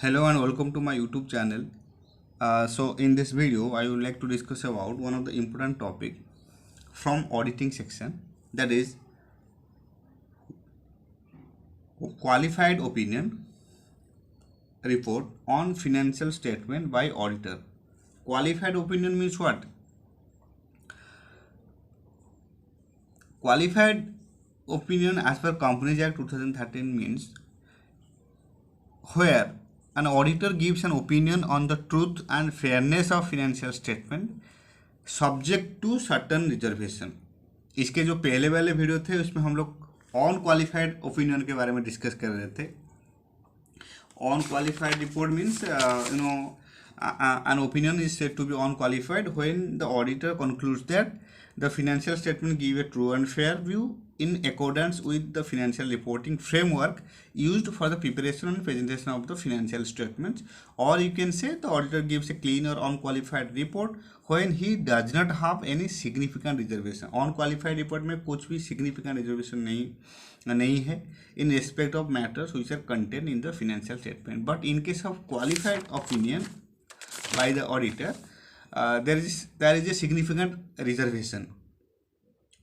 Hello and welcome to my YouTube channel. So in this video, I would like to discuss about one of the important topic from auditing section, that is qualified opinion report on financial statement by auditor. Qualified opinion means what? Qualified opinion as per Companies Act 2013 means where an auditor gives an opinion on the truth and fairness of financial statement subject to certain reservation. इसके जो पहले वाले video थे उसमें हम लोग on qualified opinion के बारे में डिस्कस कर रहे थे। On qualified report means an opinion is said to be unqualified when the auditor concludes that the financial statement give a true and fair view in accordance with the financial reporting framework used for the preparation and presentation of the financial statements, or you can say the auditor gives a clean or unqualified report when he does not have any significant reservation. Unqualified report में कुछ भी significant reservation नहीं है in respect of matters which are contained in the financial statement. But in case of qualified opinion by the auditor, there is a significant reservation.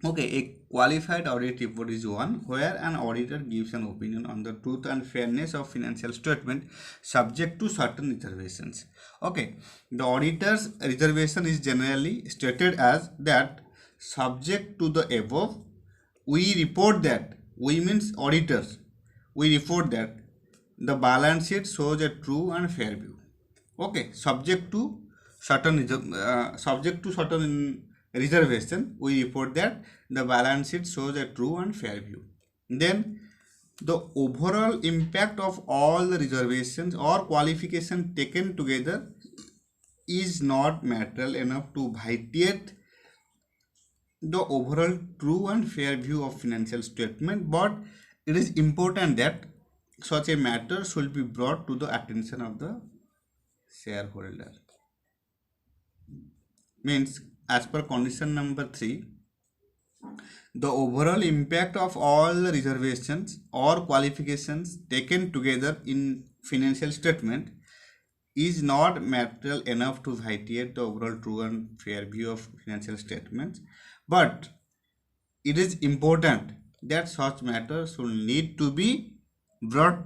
Okay, a qualified audit report is one where an auditor gives an opinion on the truth and fairness of financial statement subject to certain reservations. Okay, the auditor's reservation is generally stated as that subject to the above, we report that, we means auditors, we report that the balance sheet shows a true and fair view. Okay, subject to certain reservation, we report that the balance sheet shows a true and fair view. Then the overall impact of all the reservations or qualification taken together is not material enough to vitiate the overall true and fair view of financial statement, but it is important that such a matter should be brought to the attention of the shareholder. Means as per condition number 3, the overall impact of all the reservations or qualifications taken together in financial statement is not material enough to vitiate the overall true and fair view of financial statements, but it is important that such matters should need to be brought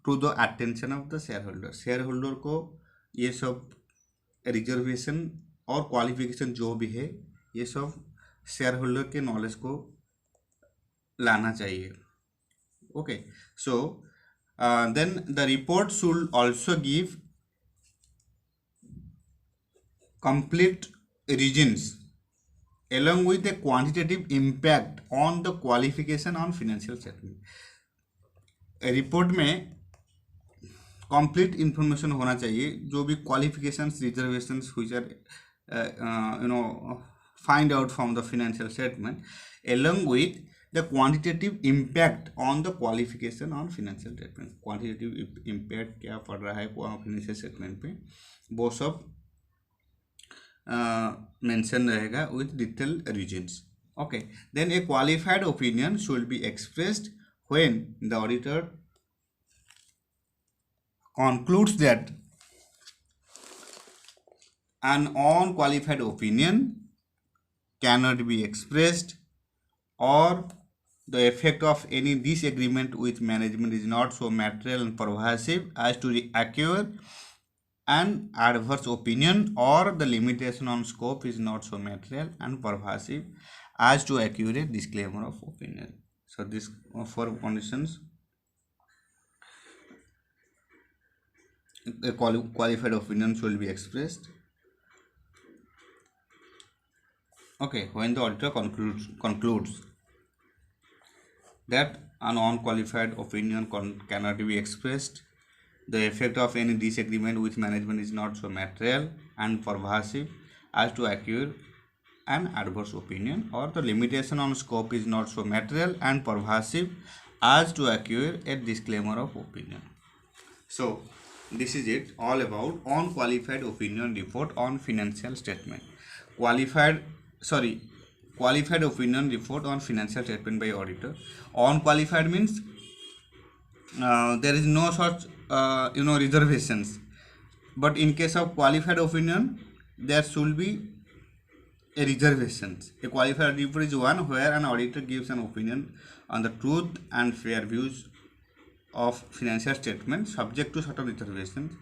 to the attention of the shareholder. shareholder को ये सब reservation और qualification जो भी है ये सब share holder के नॉलेज को लाना चाहिए. Okay, so then the report should also give complete reasons along with a quantitative impact on the qualification on financial statement. Report में कंप्लीट इंफॉर्मेशन होना चाहिए जो भी qualifications reservations which are find out from the financial statement along with the quantitative impact on the qualification on financial statement. quantitative impact क्या पड़ रहा है financial statement पे वो सब मेंशन रहेगा with detailed reasons. Okay, then a qualified opinion should be expressed when the auditor concludes that an unqualified opinion cannot be expressed or the effect of any disagreement with management is not so material and pervasive as to acquire an adverse opinion, or the limitation on scope is not so material and pervasive as to acquire a disclaimer of opinion. So this 4 conditions a qualified opinion should be expressed. Okay, when the auditor concludes that an unqualified opinion cannot be expressed, the effect of any disagreement with management is not so material and pervasive as to acquire an adverse opinion, or the limitation on scope is not so material and pervasive as to acquire a disclaimer of opinion. So this is it all about unqualified opinion report on financial statement. Qualified opinion report on financial statement by auditor. Unqualified means there is no such reservations. But in case of qualified opinion, there should be a reservations. A qualified report is one where an auditor gives an opinion on the truth and fair views of financial statements subject to certain reservations.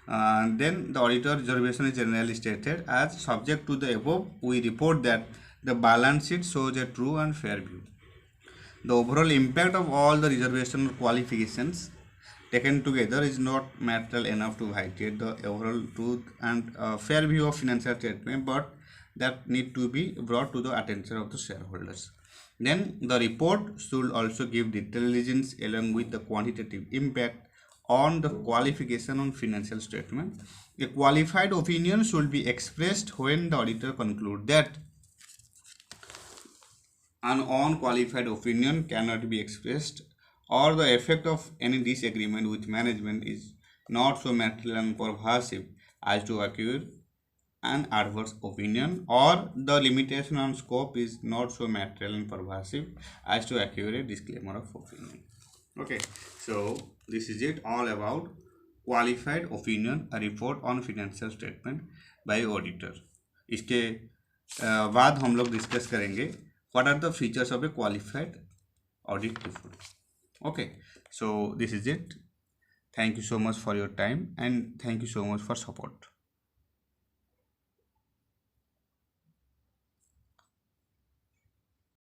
Then the auditor reservation is generally stated as subject to the above. We report that the balance sheet shows a true and fair view. The overall impact of all the reservation or qualifications taken together is not material enough to violate the overall truth and fair view of financial statement, but that need to be brought to the attention of the shareholders. Then the report should also give detailed reasons along with the quantitative impact on the qualification on financial statement. A qualified opinion should be expressed when the auditor concludes that an unqualified opinion cannot be expressed, or the effect of any disagreement with management is not so material and pervasive as to acquire an adverse opinion, or the limitation on scope is not so material and pervasive as to acquire a disclaimer of opinion. Okay, so this is it all about qualified opinion, a report on financial statement by auditor. इसके बाद हम लोग discuss करेंगे what are the features of a qualified audit report. Okay, so this is it. Thank you so much for your time and thank you so much for support.